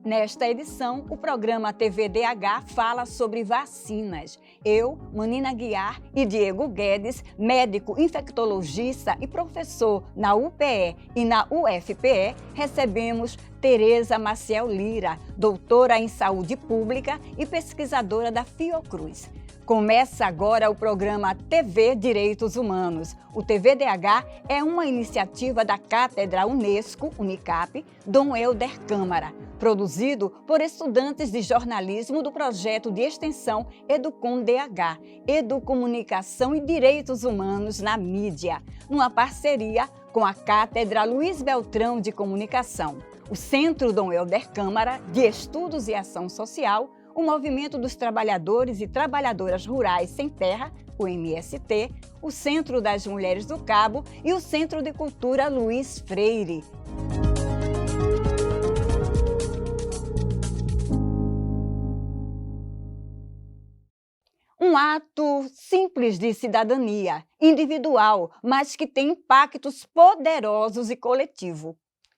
Nesta edição, o programa TVDH fala sobre vacinas. Eu, Manina Guiar e Diego Guedes, médico infectologista e professor na UPE e na UFPE, recebemos Tereza Maciel Lira, doutora em saúde pública e pesquisadora da Fiocruz. Começa agora o programa TV Direitos Humanos. O TVDH é uma iniciativa da Cátedra Unesco, Unicap, Dom Helder Câmara, produzido por estudantes de jornalismo do projeto de extensão EducomDH, Educomunicação e Direitos Humanos na Mídia, numa parceria com a Cátedra Luiz Beltrão de Comunicação, o Centro Dom Helder Câmara de Estudos e Ação Social, o Movimento dos Trabalhadores e Trabalhadoras Rurais Sem Terra, o MST, o Centro das Mulheres do Cabo e o Centro de Cultura Luiz Freire. Um ato simples de cidadania, individual, mas que tem impactos poderosos e coletivos.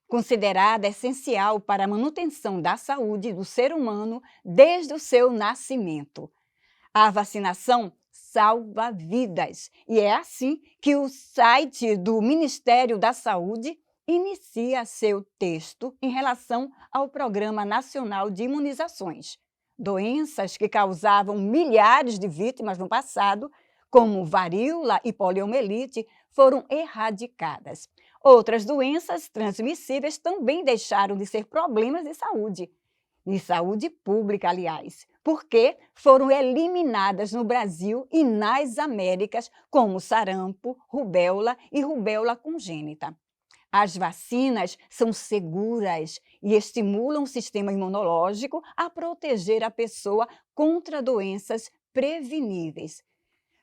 Considerada essencial para a manutenção da saúde do ser humano desde o seu nascimento. A vacinação salva vidas e é assim que o site do Ministério da Saúde inicia seu texto em relação ao Programa Nacional de Imunizações. Doenças que causavam milhares de vítimas no passado, como varíola e poliomielite, foram erradicadas. Outras doenças transmissíveis também deixaram de ser problemas de saúde pública, aliás, porque foram eliminadas no Brasil e nas Américas, como sarampo, rubéola e rubéola congênita. As vacinas são seguras e estimulam o sistema imunológico a proteger a pessoa contra doenças preveníveis.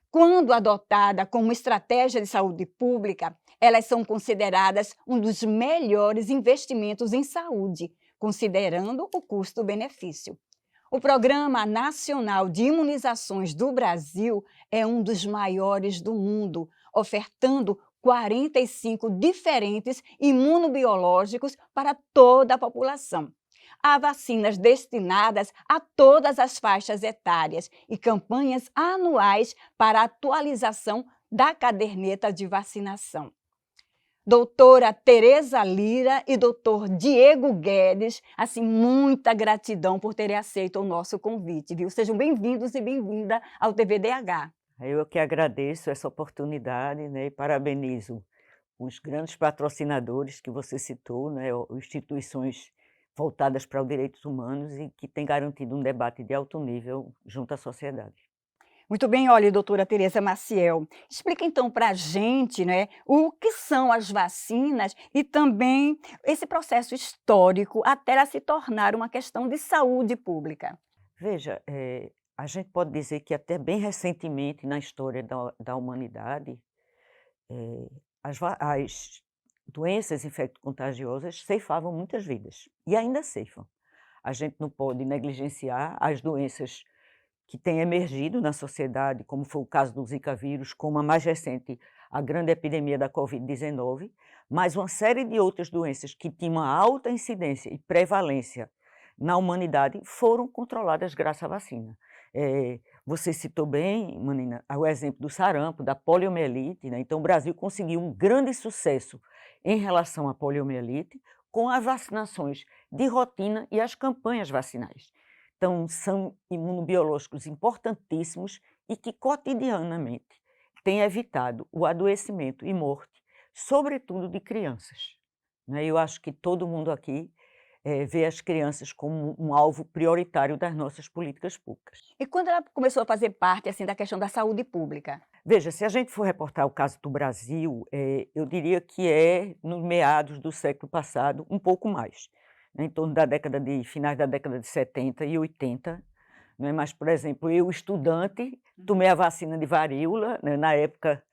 Quando adotada como estratégia de saúde pública, elas são consideradas um dos melhores investimentos em saúde, considerando o custo-benefício. O Programa Nacional de Imunizações do Brasil é um dos maiores do mundo, ofertando 45 diferentes imunobiológicos para toda a população. Há vacinas destinadas a todas as faixas etárias e campanhas anuais para atualização da caderneta de vacinação. Doutora Tereza Lira e doutor Diego Guedes, muita gratidão por terem aceito o nosso convite, viu? Sejam bem-vindos e bem-vinda ao TVDH. Eu que agradeço essa oportunidade, né, e parabenizo os grandes patrocinadores que você citou, né, instituições voltadas para os direitos humanos e que têm garantido um debate de alto nível junto à sociedade. Muito bem, olha, doutora Tereza Maciel, explica então para a gente, né, o que são as vacinas e também esse processo histórico até ela se tornar uma questão de saúde pública. Veja, a gente pode dizer que até bem recentemente na história da humanidade, as doenças infecto-contagiosas ceifavam muitas vidas e ainda ceifam. A gente não pode negligenciar as doenças que têm emergido na sociedade, como foi o caso do Zika vírus, como a mais recente, a grande epidemia da Covid-19, mas uma série de outras doenças que tinham uma alta incidência e prevalência na humanidade foram controladas graças à vacina. Você citou bem, Manina, o exemplo do sarampo, da poliomielite, né? Então o Brasil conseguiu um grande sucesso em relação à poliomielite com as vacinações de rotina e as campanhas vacinais. Então, são imunobiológicos importantíssimos e que cotidianamente têm evitado o adoecimento e morte, sobretudo de crianças, né? Eu acho que todo mundo aqui vê as crianças como um alvo prioritário das nossas políticas públicas. E quando ela começou a fazer parte da questão da saúde pública? Veja, se a gente for reportar o caso do Brasil, eu diria que é nos meados do século passado, um pouco mais. Em torno da finais da década de 70 e 80, né? Mas, por exemplo, eu, estudante, tomei a vacina de varíola, né? Na época,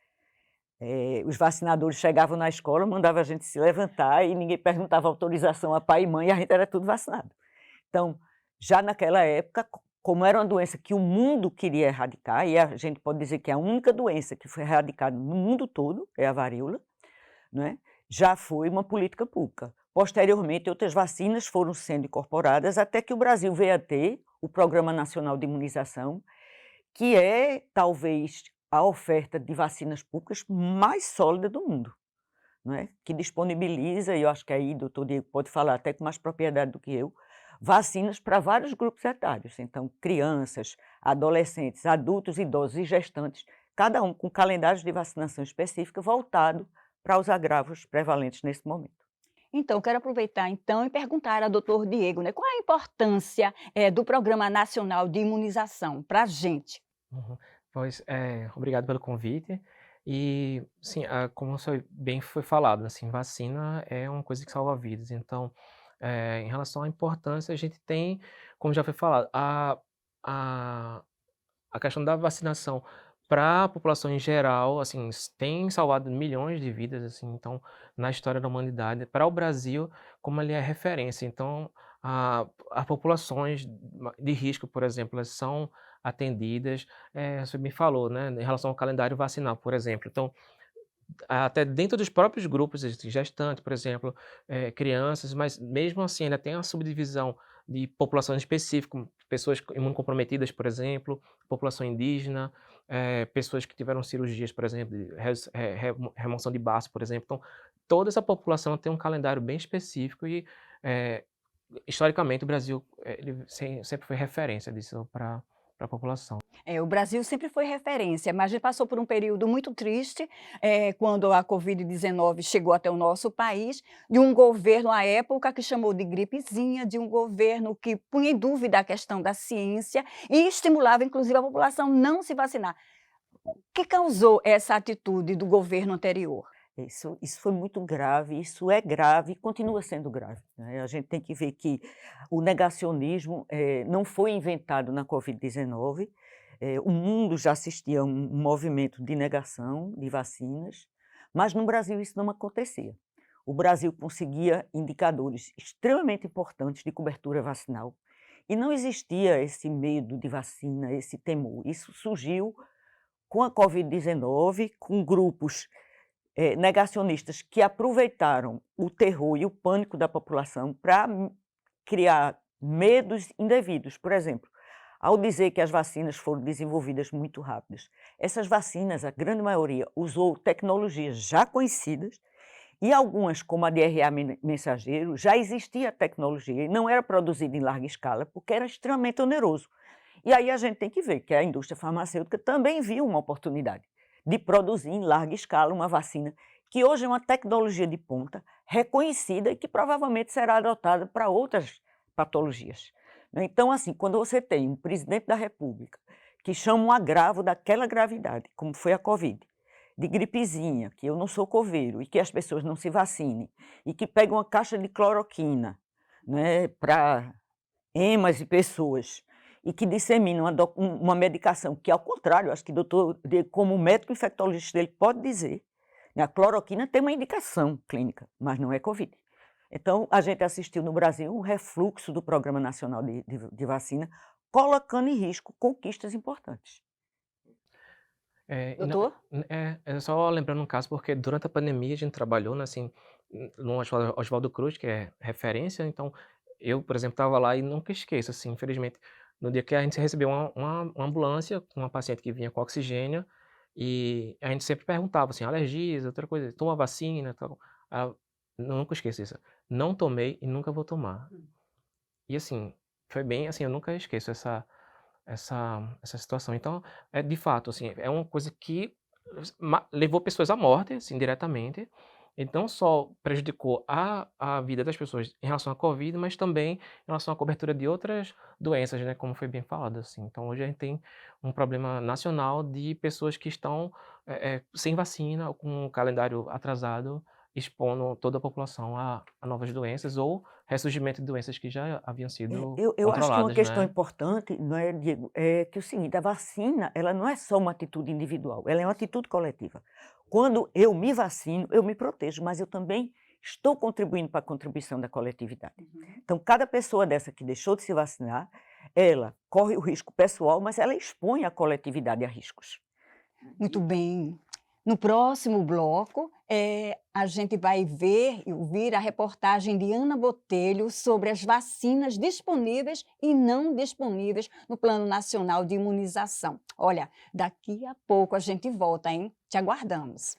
os vacinadores chegavam na escola, mandavam a gente se levantar e ninguém perguntava autorização a pai e mãe, e a gente era tudo vacinado. Então, já naquela época, como era uma doença que o mundo queria erradicar, e a gente pode dizer que a única doença que foi erradicada no mundo todo é a varíola, né? Já foi uma política pública. Posteriormente, outras vacinas foram sendo incorporadas até que o Brasil veio a ter o Programa Nacional de Imunização, que é talvez a oferta de vacinas públicas mais sólida do mundo, não é? Que disponibiliza, e eu acho que aí o doutor Diego pode falar até com mais propriedade do que eu, vacinas para vários grupos etários. Então, crianças, adolescentes, adultos, idosos e gestantes, cada um com calendários de vacinação específica voltado para os agravos prevalentes nesse momento. Então, quero aproveitar então e perguntar ao doutor Diego, né, qual é a importância do Programa Nacional de Imunização para a gente? Uhum. Pois, obrigado pelo convite. E, sim, como bem foi falado, assim, vacina é uma coisa que salva vidas. Então, em relação à importância, a gente tem, como já foi falado, a, a questão da vacinação para a população em geral, assim, tem salvado milhões de vidas, assim, então, na história da humanidade. Para o Brasil, como ele é referência, então, as populações de risco, por exemplo, elas são atendidas, você me falou, né, em relação ao calendário vacinal, por exemplo. Então, até dentro dos próprios grupos de gestante, por exemplo, crianças, mas mesmo assim ainda tem uma subdivisão de populações específicas, pessoas imunocomprometidas, por exemplo, população indígena, pessoas que tiveram cirurgias, por exemplo, de remoção de baço, por exemplo. Então, toda essa população tem um calendário bem específico e, historicamente, o Brasil ele sempre foi referência disso para a população. O Brasil sempre foi referência, mas a gente passou por um período muito triste, quando a Covid-19 chegou até o nosso país, de um governo à época que chamou de gripezinha, de um governo que punha em dúvida a questão da ciência e estimulava, inclusive, a população não se vacinar. O que causou essa atitude do governo anterior? Isso foi muito grave, isso é grave e continua sendo grave, né? A gente tem que ver que o negacionismo não foi inventado na Covid-19, o mundo já assistia a um movimento de negação de vacinas, mas no Brasil isso não acontecia. O Brasil conseguia indicadores extremamente importantes de cobertura vacinal e não existia esse medo de vacina, esse temor. Isso surgiu com a Covid-19, com grupos negacionistas que aproveitaram o terror e o pânico da população para criar medos indevidos. Por exemplo, ao dizer que as vacinas foram desenvolvidas muito rápidas, essas vacinas, a grande maioria, usou tecnologias já conhecidas e algumas, como a de RNA mensageiro, já existia tecnologia e não era produzida em larga escala porque era extremamente oneroso. E aí a gente tem que ver que a indústria farmacêutica também viu uma oportunidade de produzir em larga escala uma vacina que hoje é uma tecnologia de ponta, reconhecida e que provavelmente será adotada para outras patologias. Então, assim, quando você tem um presidente da República que chama um agravo daquela gravidade, como foi a Covid, de gripezinha, que eu não sou coveiro, e que as pessoas não se vacinem, e que pega uma caixa de cloroquina, né, para emas e pessoas, e que dissemina uma medicação que, ao contrário, acho que o doutor, como médico infectologista dele, pode dizer, né, a cloroquina tem uma indicação clínica, mas não é Covid. Então, a gente assistiu no Brasil um refluxo do Programa Nacional de Vacina, colocando em risco conquistas importantes. Doutor? Só lembrando um caso, porque durante a pandemia a gente trabalhou, né, assim, no Oswaldo Cruz, que é referência, então eu, por exemplo, estava lá e nunca esqueço, assim, infelizmente, no dia que a gente recebeu uma ambulância com uma paciente que vinha com oxigênio, e a gente sempre perguntava, assim, alergias, outra coisa, toma vacina, tal. Ah, nunca esqueço isso. Não tomei e nunca vou tomar. E assim, foi bem assim, eu nunca esqueço essa situação. Então, de fato, assim, é uma coisa que levou pessoas à morte, assim, diretamente, e não só prejudicou a vida das pessoas em relação à Covid, mas também em relação à cobertura de outras doenças, né, como foi bem falado, assim. Então hoje a gente tem um problema nacional de pessoas que estão, sem vacina ou com o calendário atrasado, expondo toda a população a novas doenças ou ressurgimento de doenças que já haviam sido Eu acho que uma controladas, questão né. importante, não é, Diego, é que o seguinte, a vacina, ela não é só uma atitude individual, ela é uma atitude coletiva. Quando eu me vacino, eu me protejo, mas eu também estou contribuindo para a contribuição da coletividade. Então, cada pessoa dessa que deixou de se vacinar, ela corre o risco pessoal, mas ela expõe a coletividade a riscos. Muito bem. No próximo bloco, A gente vai ver e ouvir a reportagem de Ana Botelho sobre as vacinas disponíveis e não disponíveis no Plano Nacional de Imunização. Olha, daqui a pouco a gente volta, hein? Te aguardamos.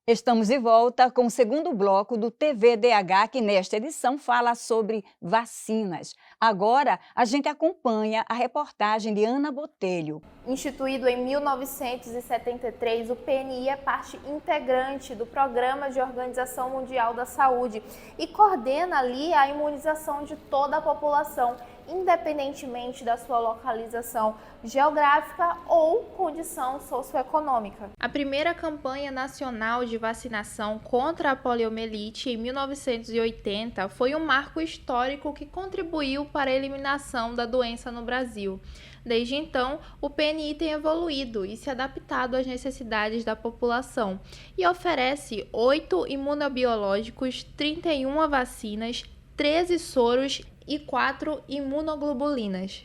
Estamos de volta com o segundo bloco do TVDH, que nesta edição fala sobre vacinas. Agora, a gente acompanha a reportagem de Ana Botelho. Instituído em 1973, o PNI é parte integrante do Programa de Organização Mundial da Saúde e coordena ali a imunização de toda a população, independentemente da sua localização geográfica ou condição socioeconômica. A primeira campanha nacional de vacinação contra a poliomielite em 1980 foi um marco histórico que contribuiu para a eliminação da doença no Brasil. Desde então, o PNI tem evoluído e se adaptado às necessidades da população e oferece 8 imunobiológicos, 31 vacinas, 13 soros e 4 imunoglobulinas,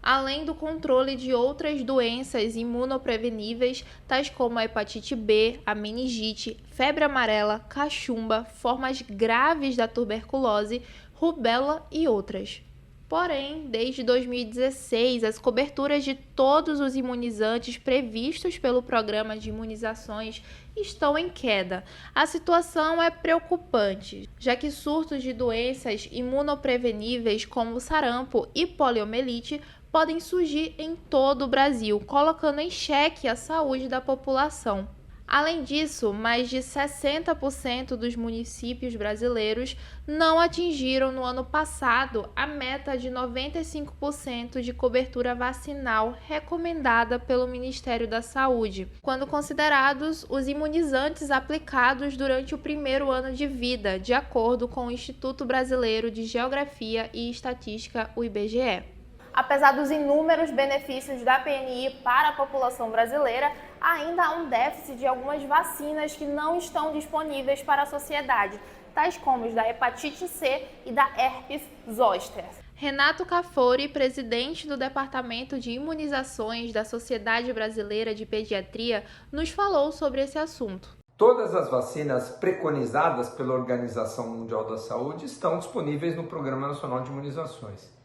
além do controle de outras doenças imunopreveníveis, tais como a hepatite B, a meningite, febre amarela, cachumba, formas graves da tuberculose, rubéola e outras. Porém, desde 2016, as coberturas de todos os imunizantes previstos pelo Programa de Imunizações estão em queda. A situação é preocupante, já que surtos de doenças imunopreveníveis como sarampo e poliomielite podem surgir em todo o Brasil, colocando em xeque a saúde da população. Além disso, mais de 60% dos municípios brasileiros não atingiram no ano passado a meta de 95% de cobertura vacinal recomendada pelo Ministério da Saúde, quando considerados os imunizantes aplicados durante o primeiro ano de vida, de acordo com o Instituto Brasileiro de Geografia e Estatística, o IBGE. Apesar dos inúmeros benefícios da PNI para a população brasileira, ainda há um déficit de algumas vacinas que não estão disponíveis para a sociedade, tais como os da hepatite C e da herpes zoster. Renato Cafori, presidente do Departamento de Imunizações da Sociedade Brasileira de Pediatria, nos falou sobre esse assunto. Todas as vacinas preconizadas pela Organização Mundial da Saúde estão disponíveis no Programa Nacional de Imunizações.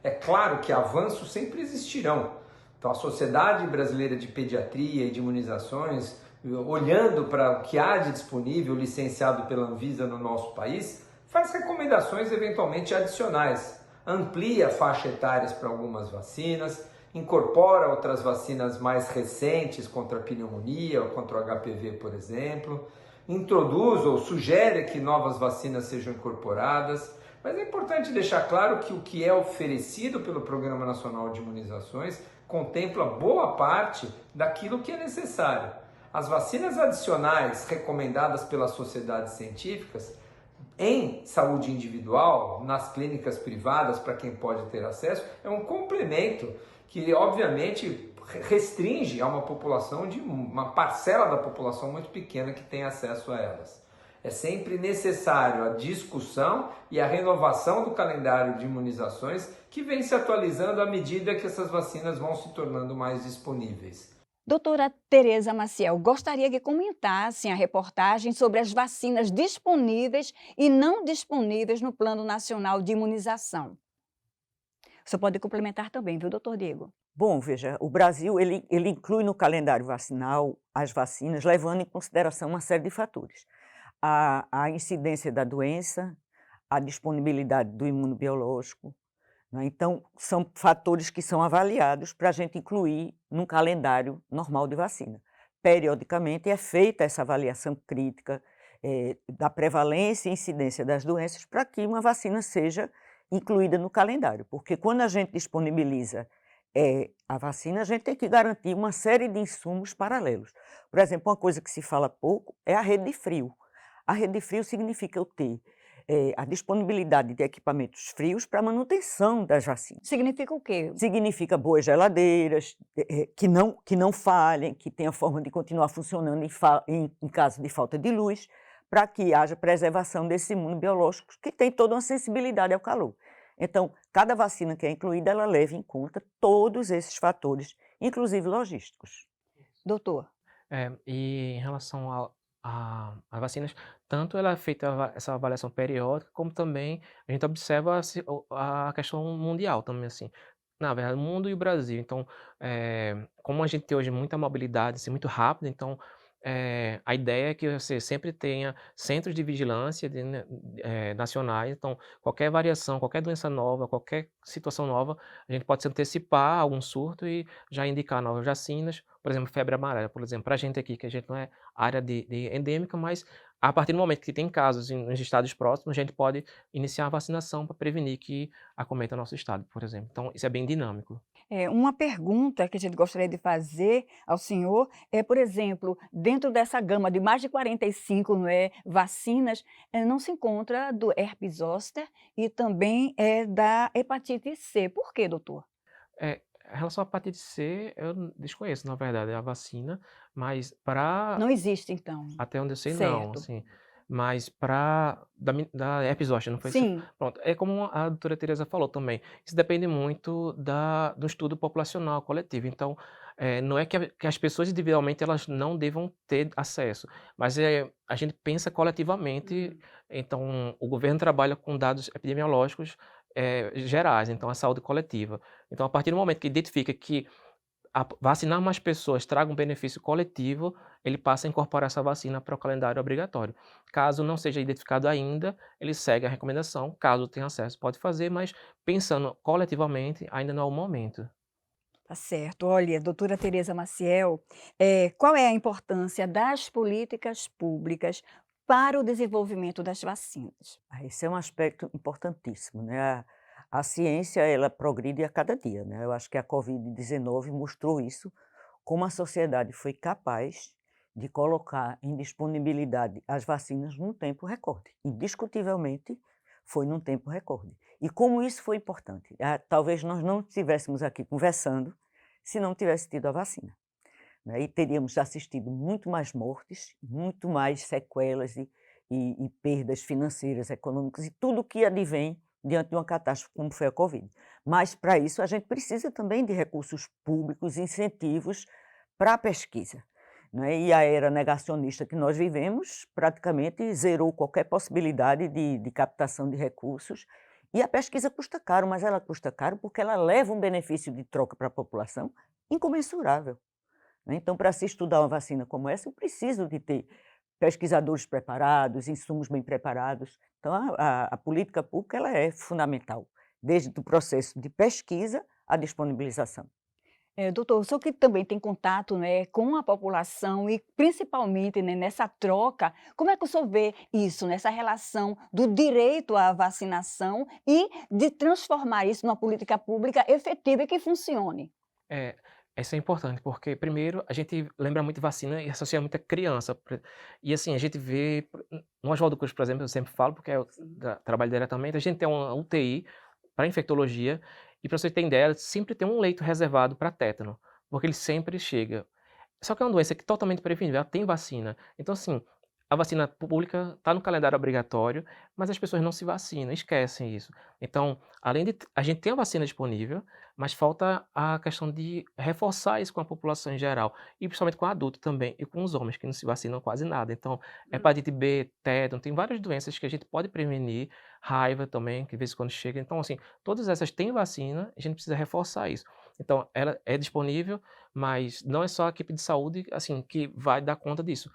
É claro que avanços sempre existirão. Então, a Sociedade Brasileira de Pediatria e de Imunizações, olhando para o que há de disponível, licenciado pela Anvisa no nosso país, faz recomendações eventualmente adicionais. Amplia faixas etárias para algumas vacinas, incorpora outras vacinas mais recentes contra a pneumonia ou contra o HPV, por exemplo, introduz ou sugere que novas vacinas sejam incorporadas. Mas é importante deixar claro que o que é oferecido pelo Programa Nacional de Imunizações contempla boa parte daquilo que é necessário. As vacinas adicionais recomendadas pelas sociedades científicas em saúde individual, nas clínicas privadas, para quem pode ter acesso, é um complemento que, obviamente, restringe a uma população de uma parcela da população muito pequena que tem acesso a elas. É sempre necessário a discussão e a renovação do calendário de imunizações que vem se atualizando à medida que essas vacinas vão se tornando mais disponíveis. Doutora Tereza Maciel, gostaria que comentassem a reportagem sobre as vacinas disponíveis e não disponíveis no Plano Nacional de Imunização. Você pode complementar também, viu, doutor Diego? Bom, veja, o Brasil ele inclui no calendário vacinal as vacinas, levando em consideração uma série de fatores. A incidência da doença, a disponibilidade do imunobiológico, né? Então, são fatores que são avaliados para a gente incluir num calendário normal de vacina. Periodicamente é feita essa avaliação crítica da prevalência e incidência das doenças para que uma vacina seja incluída no calendário, porque quando a gente disponibiliza a vacina, a gente tem que garantir uma série de insumos paralelos. Por exemplo, uma coisa que se fala pouco é a rede de frio. A rede de frio significa eu ter a disponibilidade de equipamentos frios para a manutenção das vacinas. Significa o quê? Significa boas geladeiras, que não falhem, que tenham forma de continuar funcionando em caso de falta de luz, para que haja preservação desses imunobiológicos, que tem toda uma sensibilidade ao calor. Então, cada vacina que é incluída, ela leva em conta todos esses fatores, inclusive logísticos. Doutor, E em relação a vacinas, tanto ela é feita essa avaliação periódica, como também a gente observa a questão mundial também, assim. Na verdade, o mundo e o Brasil. Então, como a gente tem hoje muita mobilidade, assim, muito rápida, então, a ideia é que você sempre tenha centros de vigilância nacionais. Então, qualquer variação, qualquer doença nova, qualquer situação nova, a gente pode se antecipar a algum surto e já indicar novas vacinas. Por exemplo, febre amarela, por exemplo, para a gente aqui, que a gente não é área de endêmica, mas a partir do momento que tem casos nos estados próximos, a gente pode iniciar a vacinação para prevenir que acometa nosso estado, por exemplo. Então, isso é bem dinâmico. uma pergunta que a gente gostaria de fazer ao senhor é, por exemplo, dentro dessa gama de mais de 45, não é, vacinas, não se encontra do herpes zoster e também da hepatite C. Por quê, doutor? Em relação à hepatite C, eu desconheço, na verdade, a vacina, mas Não existe, então. até onde eu sei, não, Certo. assim. Mas da herpes zoster, não foi isso? Sim, Pronto, é como a doutora Teresa falou também, isso depende muito do estudo populacional coletivo. Então, não é que as pessoas individualmente elas não devam ter acesso, mas a gente pensa coletivamente, então o governo trabalha com dados epidemiológicos gerais, então a saúde coletiva. Então, a partir do momento que identifica que vacinar mais pessoas traga um benefício coletivo, ele passa a incorporar essa vacina para o calendário obrigatório. Caso não seja identificado ainda, ele segue a recomendação. Caso tenha acesso, pode fazer, mas pensando coletivamente, ainda não é o momento. tá certo. Olha, doutora Teresa Maciel, qual é a importância das políticas públicas para o desenvolvimento das vacinas? Esse é um aspecto importantíssimo, né? A ciência, ela progride a cada dia, né? Eu acho que a Covid-19 mostrou isso, como a sociedade foi capaz de colocar em disponibilidade as vacinas num tempo recorde. Indiscutivelmente, foi num tempo recorde. E como isso foi importante. Talvez nós não estivéssemos aqui conversando se não tivesse tido a vacina, né? E teríamos assistido muito mais mortes, muito mais sequelas e perdas financeiras, econômicas e tudo o que advém diante de uma catástrofe como foi a Covid. Mas, para isso, a gente precisa também de recursos públicos, incentivos para a pesquisa, né? E a era negacionista que nós vivemos praticamente zerou qualquer possibilidade de captação de recursos. E a pesquisa custa caro, mas ela custa caro porque ela leva um benefício de troca para a população incomensurável, né? Então, para se estudar uma vacina como essa, eu preciso de ter pesquisadores preparados, insumos bem preparados. Então, a política pública ela é fundamental, desde o processo de pesquisa à disponibilização. Doutor, o senhor que também tem contato, né, com a população e principalmente, né, nessa troca, como é que o senhor vê isso, nessa relação do direito à vacinação e de transformar isso numa política pública efetiva e que funcione? É, isso é importante, porque primeiro a gente lembra muito de vacina e associa muito a criança. E assim, a gente vê, no Oswaldo Cruz, por exemplo, eu sempre falo, porque eu trabalho diretamente, a gente tem uma UTI para infectologia, e para você ter ideia, sempre tem um leito reservado para tétano, porque ele sempre chega. Só que é uma doença que é totalmente prevenível, ela tem vacina. Então, assim, a vacina pública está no calendário obrigatório, mas as pessoas não se vacinam, esquecem isso. Então, além de a gente tem a vacina disponível, mas falta a questão de reforçar isso com a população em geral, e principalmente com adulto também, e com os homens que não se vacinam quase nada. Então, hepatite B, tétano, tem várias doenças que a gente pode prevenir, raiva também, que de vez em quando chega. Então, assim, todas essas têm vacina, a gente precisa reforçar isso. Então, ela é disponível, mas não é só a equipe de saúde, assim, que vai dar conta disso.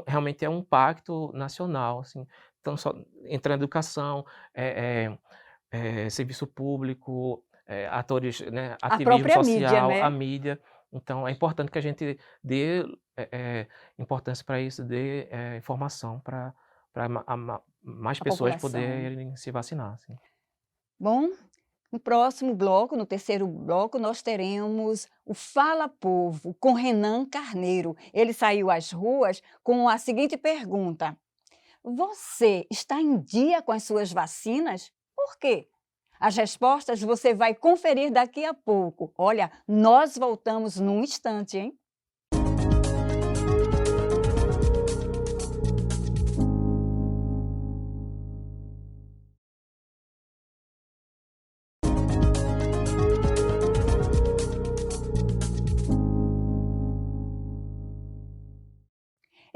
Realmente é um pacto nacional, assim. Então, só entra na educação, serviço público, atores, né, A ativismo própria mídia, social, a né? mídia. Então, é importante que a gente dê importância para isso, dê informação para mais A pessoas população. poderem se vacinar, assim. Bom, no próximo bloco, no terceiro bloco, nós teremos o Fala Povo com Renan Carneiro. Ele saiu às ruas com a seguinte pergunta: Você está em dia com as suas vacinas? Por quê? As respostas você vai conferir daqui a pouco. Olha, nós voltamos num instante, hein?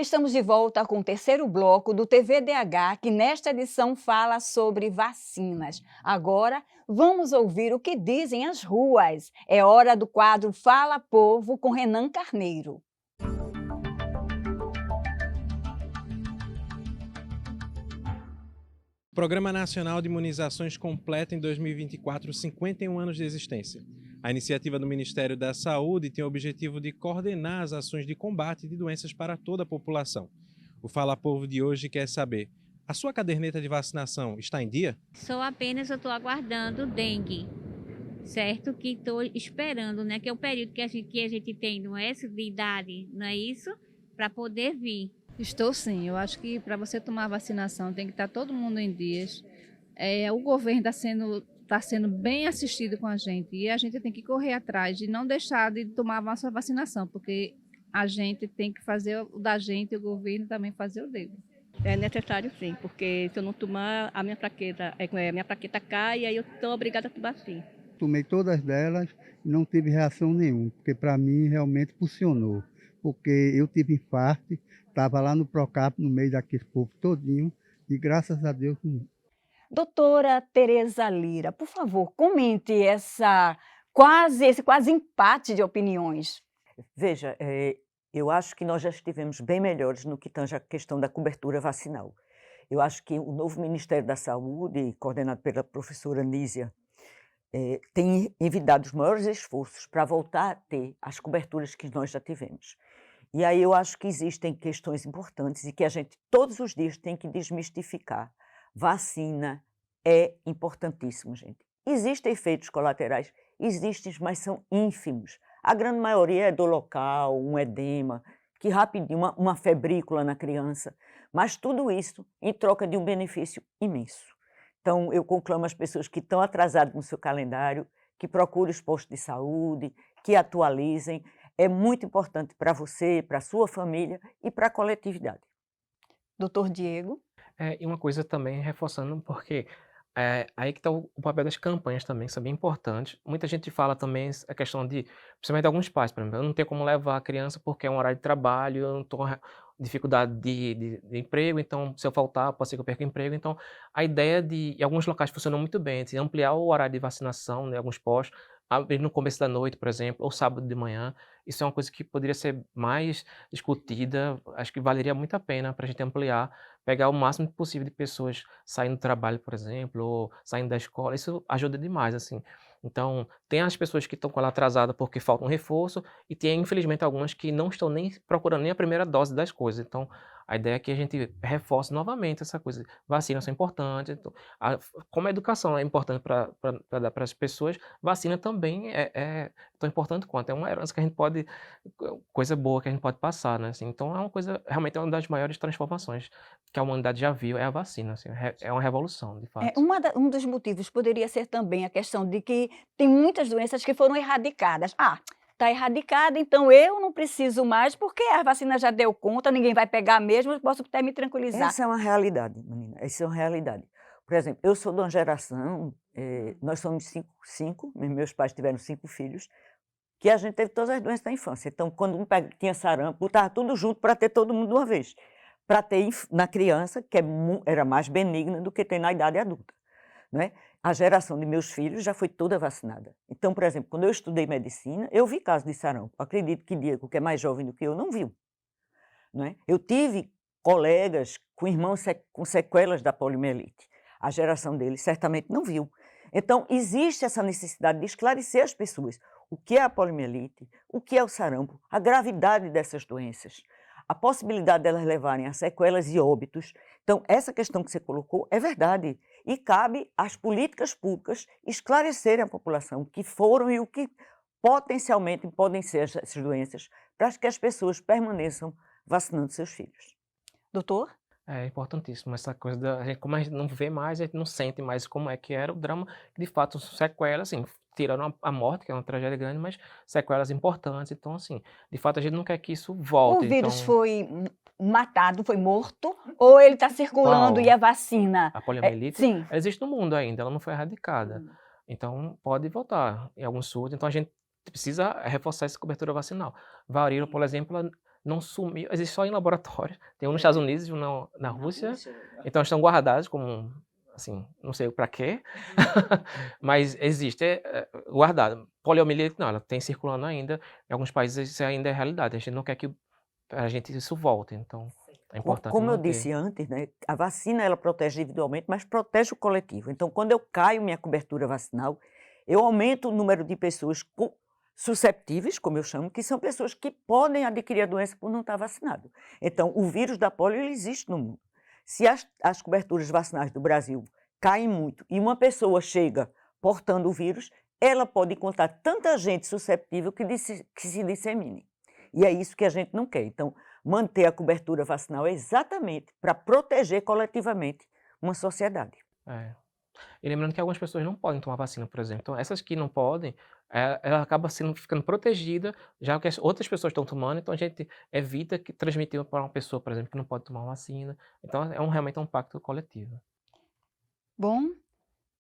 Estamos de volta com o terceiro bloco do TVDH, que nesta edição fala sobre vacinas. Agora, vamos ouvir o que dizem as ruas. É hora do quadro Fala Povo com Renan Carneiro. O Programa Nacional de Imunizações completa em 2024 51 anos de existência. A iniciativa do Ministério da Saúde tem o objetivo de coordenar as ações de combate de doenças para toda a população. O Fala Povo de hoje quer saber: a sua caderneta de vacinação está em dia? Eu estou aguardando o dengue, certo? Que estou esperando, né? Que é o período que a gente tem, não é? De idade, não é isso? Para poder vir. Estou sim, eu acho que para você tomar a vacinação tem que estar todo mundo em dias. O governo está sendo bem assistido com a gente e a gente tem que correr atrás de não deixar de tomar a nossa vacinação, porque a gente tem que fazer o da gente e o governo também fazer o dele. É necessário sim, porque se eu não tomar, a minha plaqueta cai e aí eu estou obrigada a tomar sim. Tomei todas delas e não tive reação nenhuma, porque para mim realmente funcionou. Porque eu tive infarto, estava lá no Procap, no meio daquele povo todinho, e graças a Deus não. Doutora Tereza Lira, por favor, comente esse quase empate de opiniões. Veja, eu acho que nós já estivemos bem melhores no que tange a questão da cobertura vacinal. Eu acho que o novo Ministério da Saúde, coordenado pela professora Nísia, tem envidado os maiores esforços para voltar a ter as coberturas que nós já tivemos. E aí eu acho que existem questões importantes e que a gente todos os dias tem que desmistificar. Vacina é importantíssimo, gente. Existem efeitos colaterais? Existem, mas são ínfimos. A grande maioria é dor local, um edema, que rapidinho, uma febrícula na criança. Mas tudo isso em troca de um benefício imenso. Então, eu conclamo as pessoas que estão atrasadas no seu calendário, que procurem os postos de saúde, que atualizem. É muito importante para você, para a sua família e para a coletividade. Doutor Diego? E uma coisa também, reforçando, porque aí que está o papel das campanhas também, que são bem importantes. Muita gente fala também a questão de, principalmente alguns pais, por exemplo, eu não tenho como levar a criança porque é um horário de trabalho, eu não estou dificuldade de emprego, então se eu faltar, pode ser que eu perca o emprego. Então, a ideia em alguns locais funcionam muito bem, de ampliar o horário de vacinação, né, alguns postos, abrir no começo da noite, por exemplo, ou sábado de manhã. Isso é uma coisa que poderia ser mais discutida, acho que valeria muito a pena para a gente ampliar, pegar o máximo possível de pessoas saindo do trabalho, por exemplo, ou saindo da escola, isso ajuda demais, assim. Então, tem as pessoas que estão com ela atrasada porque falta um reforço, e tem, infelizmente, algumas que não estão nem procurando nem a primeira dose das coisas. Então, a ideia é que a gente reforce novamente essa coisa. Vacinas são importantes. Então, como a educação é importante para dar para as pessoas, vacina também é tão importante quanto. É uma herança que a gente pode, coisa boa que a gente pode passar, né? Assim, então, é uma coisa, realmente é uma das maiores transformações que a humanidade já viu, é a vacina. Assim, é uma revolução, de fato. Um dos motivos poderia ser também a questão de que tem muitas doenças que foram erradicadas. Está erradicada, então eu não preciso mais, porque a vacina já deu conta, ninguém vai pegar mesmo, eu posso até me tranquilizar. Essa é uma realidade, menina, essa é uma realidade. Por exemplo, eu sou de uma geração, nós somos cinco, meus pais tiveram 5 filhos, que a gente teve todas as doenças da infância. Então, quando tinha sarampo, estava tudo junto para ter todo mundo de uma vez. Para ter na criança, que era mais benigna do que ter na idade adulta. Não é? A geração de meus filhos já foi toda vacinada. Então, por exemplo, quando eu estudei medicina, eu vi casos de sarampo. Acredito que Diego, que é mais jovem do que eu, não viu. Não é? Eu tive colegas com irmãos com sequelas da poliomielite. A geração deles certamente não viu. Então, existe essa necessidade de esclarecer as pessoas o que é a poliomielite, o que é o sarampo, a gravidade dessas doenças, a possibilidade delas levarem a sequelas e óbitos. Então, essa questão que você colocou é verdade. E cabe às políticas públicas esclarecerem a população o que foram e o que potencialmente podem ser essas doenças, para que as pessoas permaneçam vacinando seus filhos. Doutor? É importantíssimo essa coisa da gente, como a gente não vê mais, a gente não sente mais como é que era o drama, que de fato sequelas, assim, tirando a morte, que é uma tragédia grande, mas sequelas importantes. Então, assim, de fato a gente não quer que isso O volte. vírus Então, foi matado, foi morto, ou ele está circulando e qual? a vacina? A poliomielite Sim. ela existe no mundo ainda, ela não foi erradicada. Então, pode voltar em alguns surtos. Então, a gente precisa reforçar essa cobertura vacinal. Varíola, por exemplo, ela não sumiu, existe só em laboratório. Tem um nos Estados Unidos e um na Rússia. Então, estão guardados como, assim, não sei para quê, mas existe, guardado. Poliomielite não, ela tem circulando ainda. Em alguns países isso ainda é realidade. A gente não quer que a gente isso volte. Então, é importante Como eu manter. disse antes, né, a vacina ela protege individualmente, mas protege o coletivo. Então, quando eu caio minha cobertura vacinal, eu aumento o número de pessoas susceptíveis, como eu chamo, que são pessoas que podem adquirir a doença por não estar vacinado. Então, o vírus da polio ele existe no mundo. Se as coberturas vacinais do Brasil caem muito e uma pessoa chega portando o vírus, ela pode encontrar tanta gente susceptível que se dissemine. E é isso que a gente não quer. Então, manter a cobertura vacinal é exatamente para proteger coletivamente uma sociedade. É. E lembrando que algumas pessoas não podem tomar vacina, por exemplo. Então, essas que não podem, ela acaba ficando protegida, já que as outras pessoas estão tomando, então a gente evita que transmitir para uma pessoa, por exemplo, que não pode tomar vacina. Então, realmente é um pacto coletivo. Bom,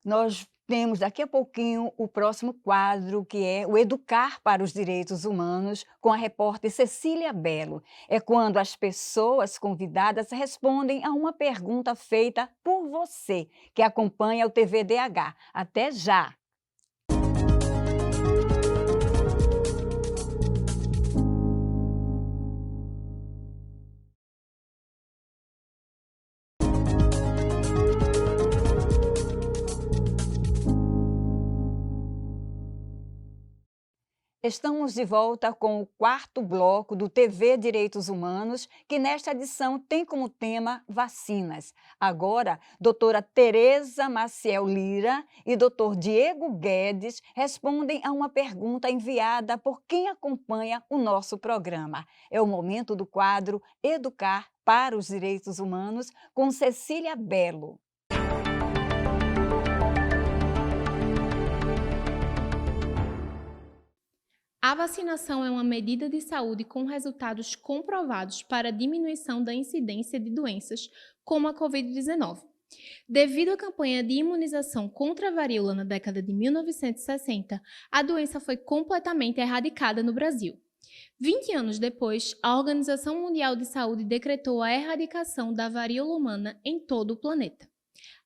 nós temos daqui a pouquinho o próximo quadro, que é o Educar para os Direitos Humanos, com a repórter Cecília Belo. É quando as pessoas convidadas respondem a uma pergunta feita por você, que acompanha o TVDH. Até já! Estamos de volta com o quarto bloco do TV Direitos Humanos, que nesta edição tem como tema vacinas. Agora, doutora Tereza Maciel Lira e doutor Diego Guedes respondem a uma pergunta enviada por quem acompanha o nosso programa. É o momento do quadro Educar para os Direitos Humanos, com Cecília Belo. A vacinação é uma medida de saúde com resultados comprovados para a diminuição da incidência de doenças como a Covid-19. Devido à campanha de imunização contra a varíola na década de 1960, a doença foi completamente erradicada no Brasil. 20 anos depois, a Organização Mundial de Saúde decretou a erradicação da varíola humana em todo o planeta.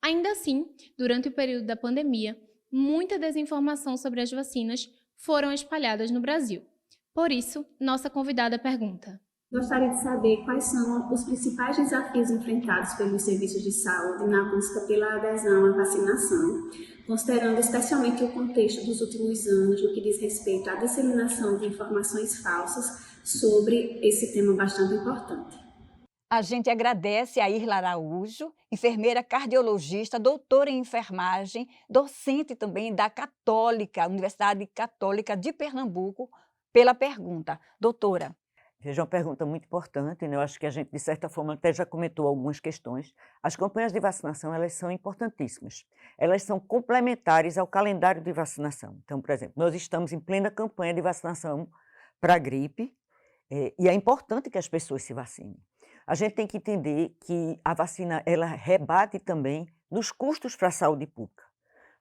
Ainda assim, durante o período da pandemia, muita desinformação sobre as vacinas foram espalhadas no Brasil. Por isso, nossa convidada pergunta: gostaria de saber quais são os principais desafios enfrentados pelos serviços de saúde na busca pela adesão à vacinação, considerando especialmente o contexto dos últimos anos no que diz respeito à disseminação de informações falsas sobre esse tema bastante importante. A gente agradece a Irla Araújo, enfermeira cardiologista, doutora em enfermagem, docente também da Universidade Católica de Pernambuco, pela pergunta. Doutora. Veja, uma pergunta muito importante, né? Eu acho que a gente, de certa forma, até já comentou algumas questões. As campanhas de vacinação, elas são importantíssimas. Elas são complementares ao calendário de vacinação. Então, por exemplo, nós estamos em plena campanha de vacinação para a gripe, e é importante que as pessoas se vacinem. A gente tem que entender que a vacina ela rebate também nos custos para a saúde pública,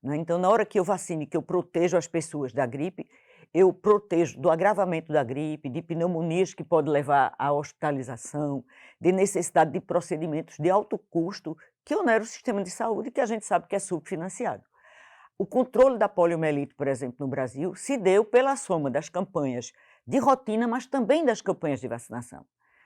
né? Então, na hora que eu vacine, que eu protejo as pessoas da gripe, eu protejo do agravamento da gripe, de pneumonias que pode levar à hospitalização, de necessidade de procedimentos de alto custo que oneram o sistema de saúde, que a gente sabe que é subfinanciado. O controle da poliomielite, por exemplo, no Brasil, se deu pela soma das campanhas de rotina, mas também das campanhas de vacinação.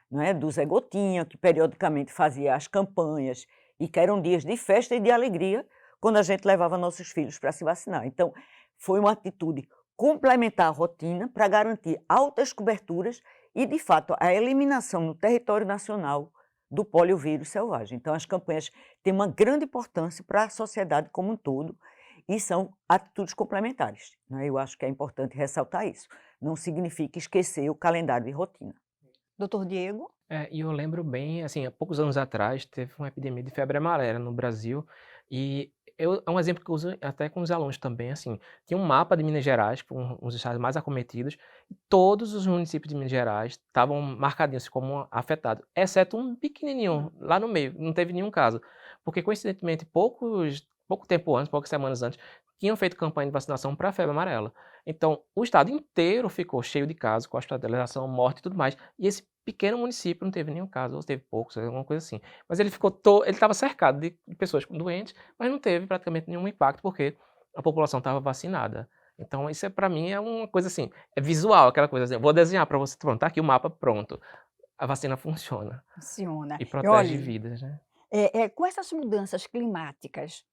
Não é? Do Zé Gotinha, que periodicamente fazia as campanhas e que eram dias de festa e de alegria quando a gente levava nossos filhos para se vacinar. Então, foi uma atitude complementar à rotina para garantir altas coberturas e, de fato, a eliminação no território nacional do poliovírus selvagem. Então, as campanhas têm uma grande importância para a sociedade como um todo e são atitudes complementares, né? Eu acho que é importante ressaltar isso. Não significa esquecer o calendário de rotina. Doutor Diego? E eu lembro bem, assim, há poucos anos atrás teve uma epidemia de febre amarela no Brasil e é um exemplo que eu uso até com os alunos também, assim, tinha um mapa de Minas Gerais, com os estados mais acometidos, e todos os municípios de Minas Gerais estavam marcadinhos como afetados, exceto um pequenininho, lá no meio, não teve nenhum caso, porque coincidentemente pouco tempo antes, poucas semanas antes, tinham feito campanha de vacinação para a febre amarela. Então, o estado inteiro ficou cheio de casos, com hospitalização, morte e tudo mais, e esse pequeno município não teve nenhum caso, ou teve poucos, alguma coisa assim. Mas ele estava cercado de pessoas doentes, mas não teve praticamente nenhum impacto, porque a população estava vacinada. Então, isso para mim é uma coisa assim, é visual, aquela coisa assim, eu vou desenhar para você, pronto, tá aqui o mapa, pronto. A vacina funciona Funciona. e E protege olhe, vidas, né? com essas mudanças climáticas,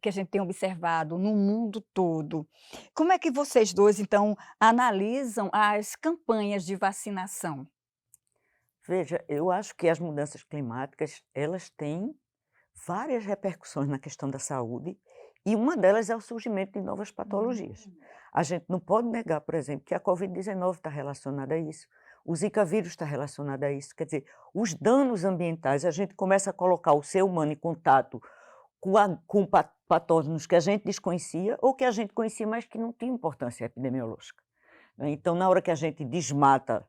que a gente tem observado no mundo todo, como é que vocês dois, então, analisam as campanhas de vacinação? Veja, eu acho que as mudanças climáticas, elas têm várias repercussões na questão da saúde, e uma delas é o surgimento de novas patologias. A gente não pode negar, por exemplo, que a Covid-19 está relacionada a isso, o Zika vírus está relacionado a isso, quer dizer, os danos ambientais, a gente começa a colocar o ser humano em contato com patógenos que a gente desconhecia ou que a gente conhecia, mas que não tinham importância epidemiológica, né? Então, na hora que a gente desmata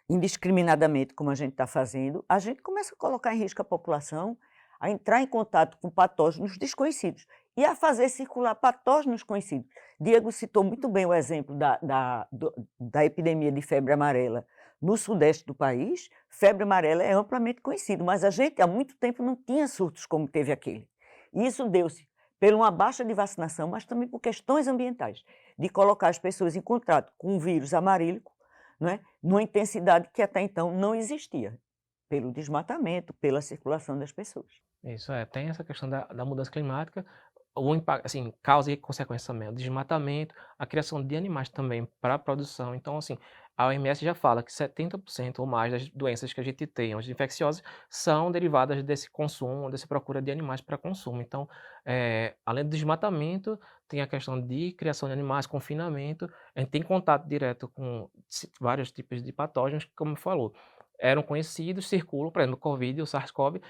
indiscriminadamente, como a gente está fazendo, a gente começa a colocar em risco a população, a entrar em contato com patógenos desconhecidos e a fazer circular patógenos conhecidos. Diego citou muito bem o exemplo da epidemia de febre amarela no sudeste do país. Febre amarela é amplamente conhecido, mas a gente há muito tempo não tinha surtos como teve aquele. E isso deu-se por uma baixa de vacinação, mas também por questões ambientais, de colocar as pessoas em contato com um vírus amarílico, não é? Numa intensidade que até então não existia, pelo desmatamento, pela circulação das pessoas. Isso tem essa questão da mudança climática, o impacto, assim, causa e consequência também, o desmatamento, a criação de animais também para a produção. Então, assim, a OMS já fala que 70% ou mais das doenças que a gente tem, as infecciosas, são derivadas desse consumo, dessa procura de animais para consumo. Então, além do desmatamento, tem a questão de criação de animais, confinamento, a gente tem contato direto com vários tipos de patógenos, como falou. Eram conhecidos, circulam, por exemplo, o Covid, o SARS-CoV,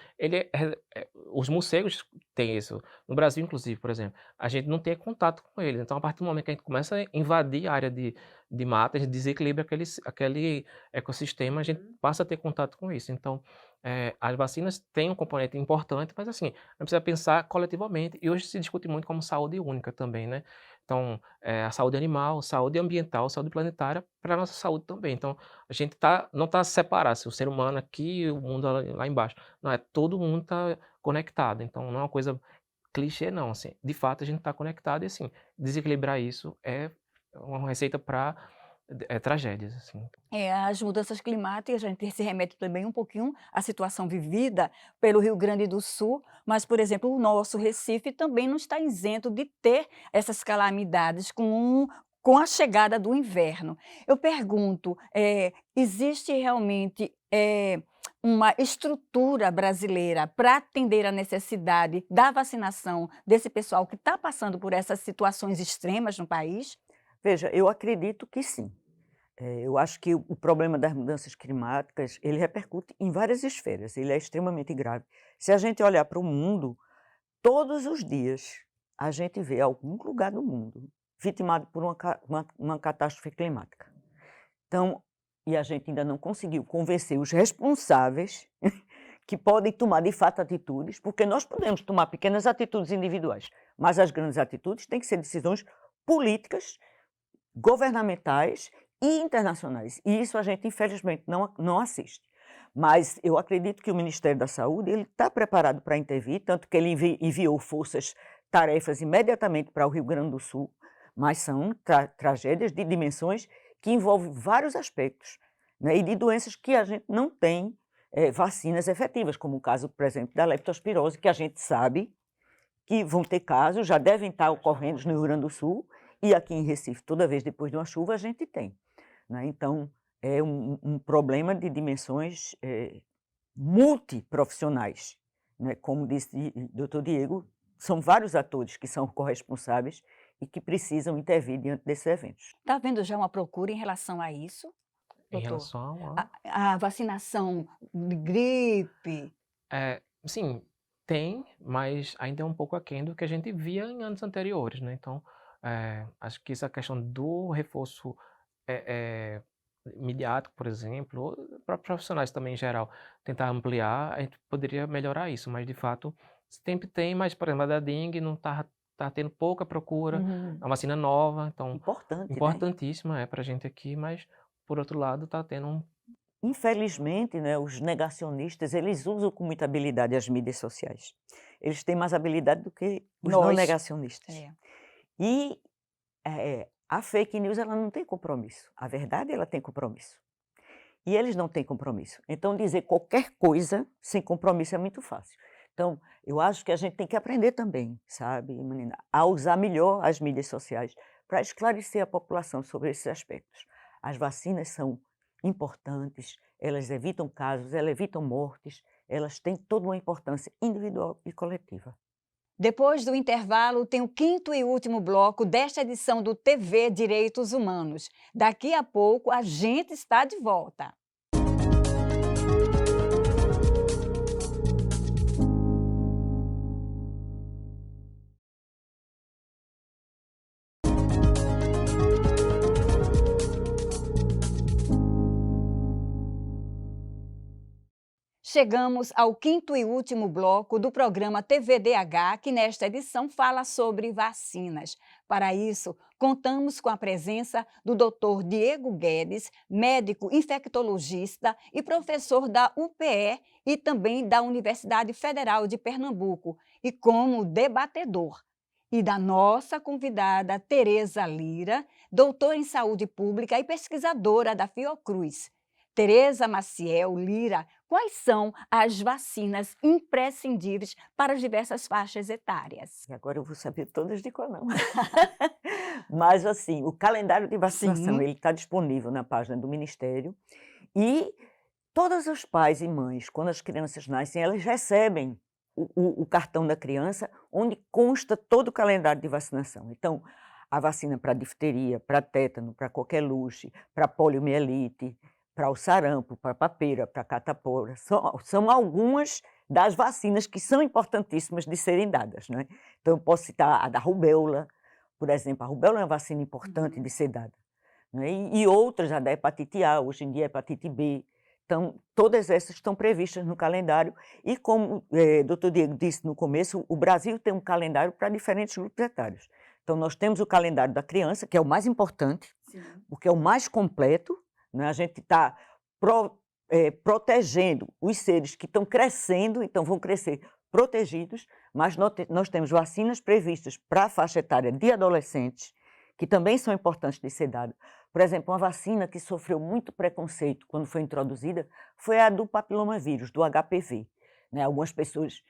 os morcegos têm isso. No Brasil, inclusive, por exemplo, a gente não tem contato com eles. Então, a partir do momento que a gente começa a invadir a área de mata, a gente desequilibra aquele ecossistema, a gente passa a ter contato com isso. Então, as vacinas têm um componente importante, mas assim, a gente precisa pensar coletivamente, e hoje se discute muito como saúde única também, né? Então, a saúde animal, saúde ambiental, saúde planetária, para a nossa saúde também. Então, a gente não está separado, assim, o ser humano aqui e o mundo lá embaixo. Não, todo mundo está conectado. Então, não é uma coisa clichê, não. Assim, de fato, a gente está conectado e, assim, desequilibrar isso é uma receita para tragédias, assim. As mudanças climáticas, a gente se remete também um pouquinho à situação vivida pelo Rio Grande do Sul, mas, por exemplo, o nosso Recife também não está isento de ter essas calamidades com a chegada do inverno. Eu pergunto, existe realmente uma estrutura brasileira para atender a necessidade da vacinação desse pessoal que está passando por essas situações extremas no país? Veja, eu acredito que sim. Eu acho que o problema das mudanças climáticas, ele repercute em várias esferas, ele é extremamente grave. Se a gente olhar para o mundo, todos os dias a gente vê algum lugar do mundo vitimado por uma catástrofe climática. Então, e a gente ainda não conseguiu convencer os responsáveis que podem tomar de fato atitudes, porque nós podemos tomar pequenas atitudes individuais, mas as grandes atitudes têm que ser decisões políticas, governamentais e internacionais. E isso a gente, infelizmente, não assiste. Mas eu acredito que o Ministério da Saúde está preparado para intervir, tanto que ele enviou forças-tarefas imediatamente para o Rio Grande do Sul, mas são tragédias de dimensões que envolvem vários aspectos, né, e de doenças que a gente não tem vacinas efetivas, como o caso, por exemplo, da leptospirose, que a gente sabe que vão ter casos, já devem estar ocorrendo no Rio Grande do Sul, e aqui em Recife, toda vez depois de uma chuva, a gente tem, né? Então, é um problema de dimensões multiprofissionais, né? Como disse o doutor Diego, são vários atores que são corresponsáveis e que precisam intervir diante desses eventos. Está havendo já uma procura em relação a isso? Em doutor? relação a... A vacinação de gripe. Sim, tem, mas ainda é um pouco aquém do que a gente via em anos anteriores, né? Então, acho que essa questão do reforço midiático, por exemplo, ou para profissionais também em geral, tentar ampliar, a gente poderia melhorar isso, mas de fato sempre tem, mas por exemplo, a da dengue não tá tendo pouca procura, é uma vacina nova, então Importante, né? importantíssima para a gente aqui, mas por outro lado está tendo um... Infelizmente, né, os negacionistas, eles usam com muita habilidade as mídias sociais. Eles têm mais habilidade do que os não Nós. negacionistas. E a fake news, ela não tem compromisso. A verdade, ela tem compromisso. E eles não têm compromisso. Então, dizer qualquer coisa sem compromisso é muito fácil. Então, eu acho que a gente tem que aprender também, sabe, menina, a usar melhor as mídias sociais para esclarecer a população sobre esses aspectos. As vacinas são importantes, elas evitam casos, elas evitam mortes, elas têm toda uma importância individual e coletiva. Depois do intervalo, tem o quinto e último bloco desta edição do TV Direitos Humanos. Daqui a pouco a gente está de volta. Chegamos ao quinto e último bloco do programa TVDH, que nesta edição fala sobre vacinas. Para isso, contamos com a presença do Dr. Diego Guedes, médico infectologista e professor da UPE e também da Universidade Federal de Pernambuco, e como debatedor. E da nossa convidada Tereza Lira, doutora em saúde pública e pesquisadora da Fiocruz. Tereza Maciel Lira, quais são as vacinas imprescindíveis para as diversas faixas etárias? E agora eu vou saber todas de cor, não. Mas, assim, o calendário de vacinação, ele está disponível na página do Ministério e todos os pais e mães, quando as crianças nascem, elas recebem o cartão da criança, onde consta todo o calendário de vacinação. Então, a vacina para difteria, para tétano, para coqueluche, para poliomielite, para o sarampo, para a papeira, para a catapora, são algumas das vacinas que são importantíssimas de serem dadas, né? Então, eu posso citar a da rubéola, por exemplo, a rubéola é uma vacina importante de ser dada, né? E outras, a da hepatite A, hoje em dia a hepatite B. Então, todas essas estão previstas no calendário e, como o doutor Diego disse no começo, o Brasil tem um calendário para diferentes grupos etários. Então, nós temos o calendário da criança, que é o mais importante, porque é o mais completo, né? A gente está protegendo os seres que estão crescendo, então vão crescer protegidos, mas nós temos vacinas previstas para a faixa etária de adolescentes, que também são importantes de ser dadas. Por exemplo, uma vacina que sofreu muito preconceito quando foi introduzida foi a do papilomavírus, do HPV. Né? Algumas pessoas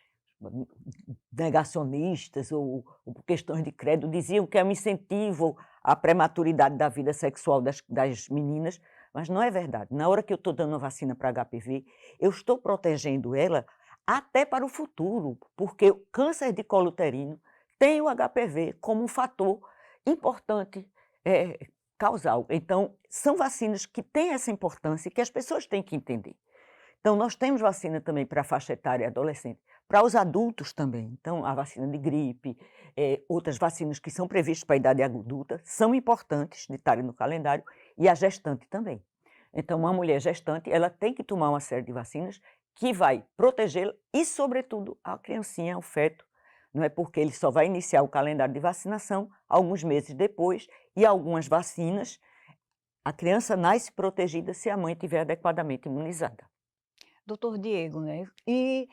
negacionistas ou por questões de credo diziam que é um incentivo à prematuridade da vida sexual das meninas, mas não é verdade. Na hora que eu estou dando uma vacina para HPV, eu estou protegendo ela até para o futuro, porque o câncer de colo uterino tem o HPV como um fator importante causal. Então, são vacinas que têm essa importância e que as pessoas têm que entender. Então, nós temos vacina também para a faixa etária adolescente, para os adultos também. Então, a vacina de gripe, outras vacinas que são previstas para a idade adulta, são importantes de estarem no calendário, e a gestante também. Então, uma mulher gestante, ela tem que tomar uma série de vacinas que vai protegê-la e, sobretudo, a criancinha, o feto, não é, porque ele só vai iniciar o calendário de vacinação alguns meses depois, e algumas vacinas, a criança nasce protegida se a mãe estiver adequadamente imunizada. Doutor Diego, né? E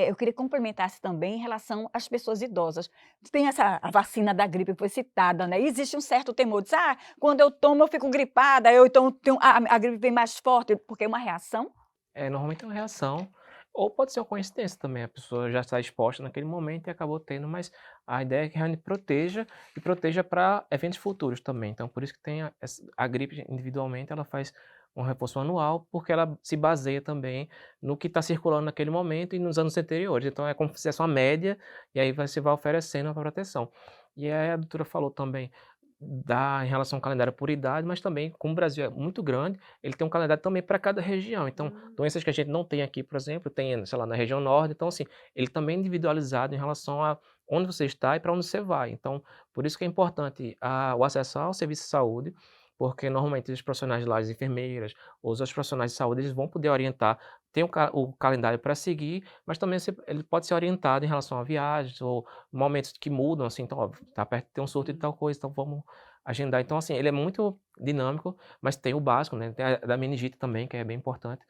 eu queria complementar-se também em relação às pessoas idosas. Tem a vacina da gripe que foi citada, né? E existe um certo temor, diz, quando eu tomo eu fico gripada, então a gripe vem mais forte, porque é uma reação? Normalmente é uma reação, ou pode ser uma coincidência também, a pessoa já está exposta naquele momento e acabou tendo, mas a ideia é que realmente proteja e proteja para eventos futuros também. Então, por isso que tem a gripe individualmente, ela faz um reforço anual, porque ela se baseia também no que está circulando naquele momento e nos anos anteriores. Então, é como se fosse uma média, e aí você vai oferecendo a proteção. E aí a doutora falou também dá em relação ao calendário por idade, mas também, como o Brasil é muito grande, ele tem um calendário também para cada região. Então, doenças que a gente não tem aqui, por exemplo, tem, sei lá, na região norte. Então, assim, ele também é individualizado em relação a onde você está e para onde você vai. Então, por isso que é importante o acesso ao serviço de saúde, porque normalmente os profissionais de lá, as enfermeiras, os outros profissionais de saúde, eles vão poder orientar, tem o calendário para seguir, mas também ele pode ser orientado em relação a viagens ou momentos que mudam, assim, então, ó, tá perto de ter um surto de tal coisa, então vamos agendar. Então, assim, ele é muito dinâmico, mas tem o básico, né? Tem a da meningite também, que é bem importante.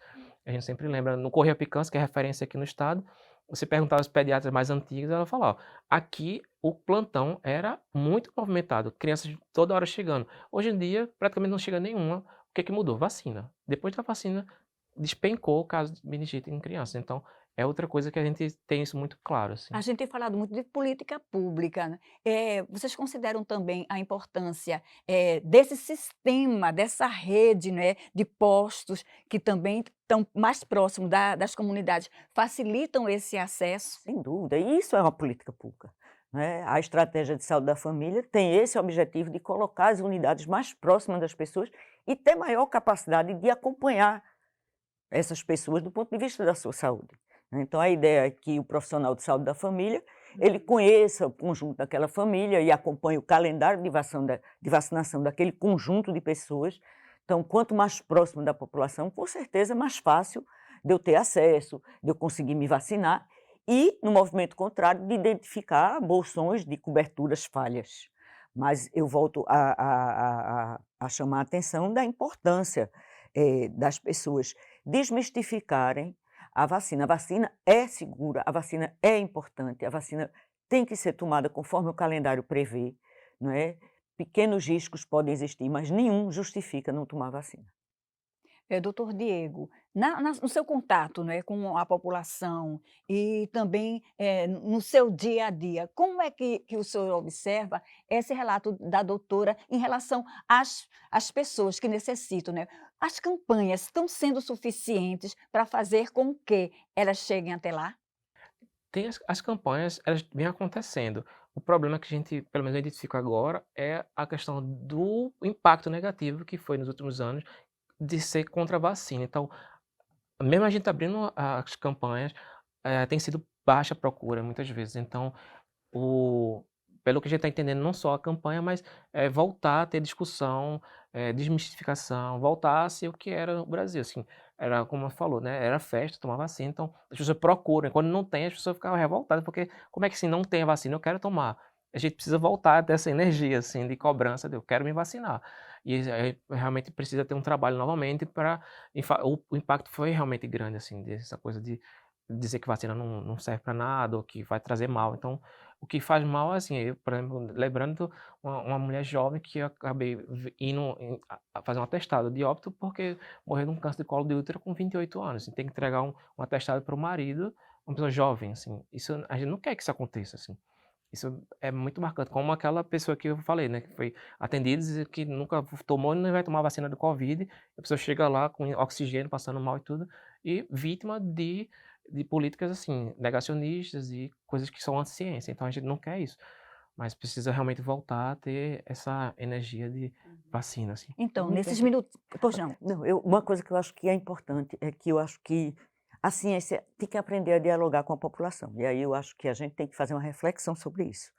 A gente sempre lembra, no Correia Picância, que é referência aqui no estado, você perguntar aos pediatras mais antigos, ela fala, ó, aqui o plantão era muito movimentado, crianças toda hora chegando. Hoje em dia, praticamente não chega nenhuma. O que que mudou? Vacina. Depois da vacina, despencou o caso de meningite em crianças. Então, é outra coisa que a gente tem isso muito claro, assim. A gente tem falado muito de política pública, né. Vocês consideram também a importância, desse sistema, dessa rede, né, de postos que também estão mais próximos das comunidades, facilitam esse acesso? Sem dúvida, e isso é uma política pública, né. A estratégia de saúde da família tem esse objetivo de colocar as unidades mais próximas das pessoas e ter maior capacidade de acompanhar essas pessoas do ponto de vista da sua saúde, né. Então a ideia é que o profissional de saúde da família, ele conheça o conjunto daquela família e acompanhe o calendário de vacinação daquele conjunto de pessoas. Então, quanto mais próximo da população, com certeza é mais fácil de eu ter acesso, de eu conseguir me vacinar e, no movimento contrário, de identificar bolsões de coberturas falhas. Mas eu volto a chamar a atenção da importância das pessoas desmistificarem a vacina. A vacina é segura, a vacina é importante, a vacina tem que ser tomada conforme o calendário prevê, não é? Pequenos riscos podem existir, mas nenhum justifica não tomar vacina. Doutor Diego, no seu contato, né, com a população e também, no seu dia a dia, como é que o senhor observa esse relato da doutora em relação às pessoas que necessitam, né? As campanhas estão sendo suficientes para fazer com que elas cheguem até lá? Tem as campanhas, elas vêm acontecendo. O problema que a gente, pelo menos eu identifico agora, é a questão do impacto negativo que foi nos últimos anos de ser contra a vacina. Então, mesmo a gente abrindo as campanhas, tem sido baixa a procura muitas vezes. Então, pelo que a gente está entendendo, não só a campanha, mas voltar a ter discussão, desmistificação, voltar a ser o que era o Brasil, assim, era como você falou, né, era festa, tomar vacina, então as pessoas procuram, quando não tem, as pessoas ficam revoltadas, porque como é que se não tem a vacina, eu quero tomar. A gente precisa voltar dessa energia, assim, de cobrança de eu quero me vacinar. E aí realmente precisa ter um trabalho novamente para o impacto foi realmente grande, assim, dessa coisa de dizer que vacina não serve para nada ou que vai trazer mal. Então, o que faz mal, assim, eu, por exemplo, lembrando uma mulher jovem que eu acabei indo a fazer um atestado de óbito porque morreu de um câncer de colo de útero com 28 anos. E tem que entregar um atestado para o marido, uma pessoa jovem, assim. Isso, a gente não quer que isso aconteça, assim. Isso é muito marcante, como aquela pessoa que eu falei, né, que foi atendida e que nunca tomou e não vai tomar vacina do Covid, a pessoa chega lá com oxigênio, passando mal e tudo, e vítima de políticas, assim, negacionistas e coisas que são anti-ciência, então a gente não quer isso, mas precisa realmente voltar a ter essa energia de vacina, assim. Então, nesses minutos... Pois não. Não, uma coisa que eu acho que é importante é que eu acho que a ciência tem que aprender a dialogar com a população. E aí eu acho que a gente tem que fazer uma reflexão sobre isso.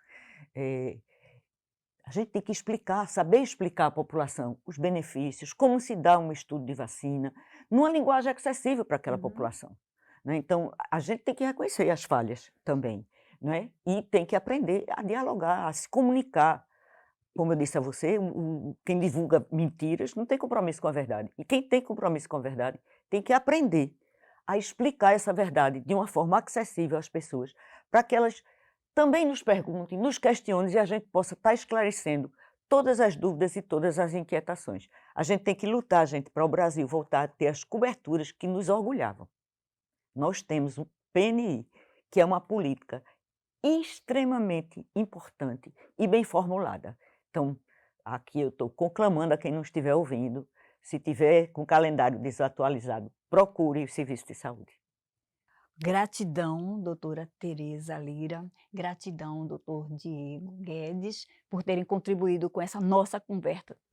A gente tem que explicar, saber explicar à população os benefícios, como se dá um estudo de vacina, numa linguagem acessível para aquela população, né? Então, a gente tem que reconhecer as falhas também, né? E tem que aprender a dialogar, a se comunicar. Como eu disse a você, quem divulga mentiras não tem compromisso com a verdade. E quem tem compromisso com a verdade tem que aprender a explicar essa verdade de uma forma acessível às pessoas, para que elas também nos perguntem, nos questionem e a gente possa estar esclarecendo todas as dúvidas e todas as inquietações. A gente tem que lutar, gente, para o Brasil voltar a ter as coberturas que nos orgulhavam. Nós temos um PNI, que é uma política extremamente importante e bem formulada. Então, aqui eu estou conclamando a quem não estiver ouvindo, se tiver com o calendário desatualizado, procure o serviço de saúde. Gratidão, doutora Tereza Lira, gratidão, doutor Diego Guedes, por terem contribuído com essa nossa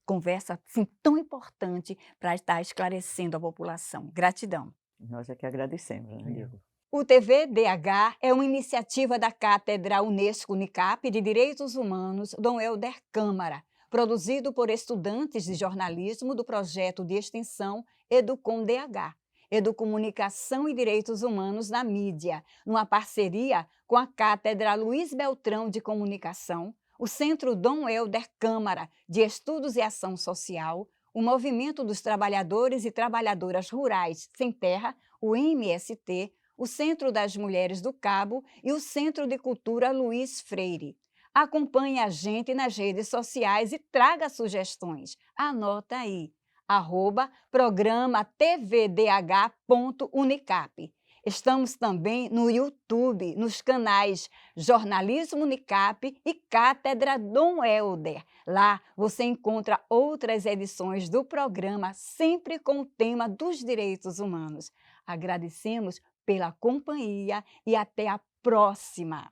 conversa assim, tão importante para estar esclarecendo a população. Gratidão. Nós é que agradecemos, né, Diego? O TVDH é uma iniciativa da Cátedra Unesco Unicap de Direitos Humanos Dom Helder Câmara, produzido por estudantes de jornalismo do projeto de extensão EducomDH, Educomunicação e Direitos Humanos na Mídia, numa parceria com a Cátedra Luiz Beltrão de Comunicação, o Centro Dom Helder Câmara de Estudos e Ação Social, o Movimento dos Trabalhadores e Trabalhadoras Rurais Sem Terra, o MST, o Centro das Mulheres do Cabo e o Centro de Cultura Luiz Freire. Acompanhe a gente nas redes sociais e traga sugestões. Anota aí, @programa tvdh.unicap. Estamos também no YouTube, nos canais Jornalismo Unicap e Cátedra Dom Helder. Lá você encontra outras edições do programa, sempre com o tema dos direitos humanos. Agradecemos pela companhia e até a próxima!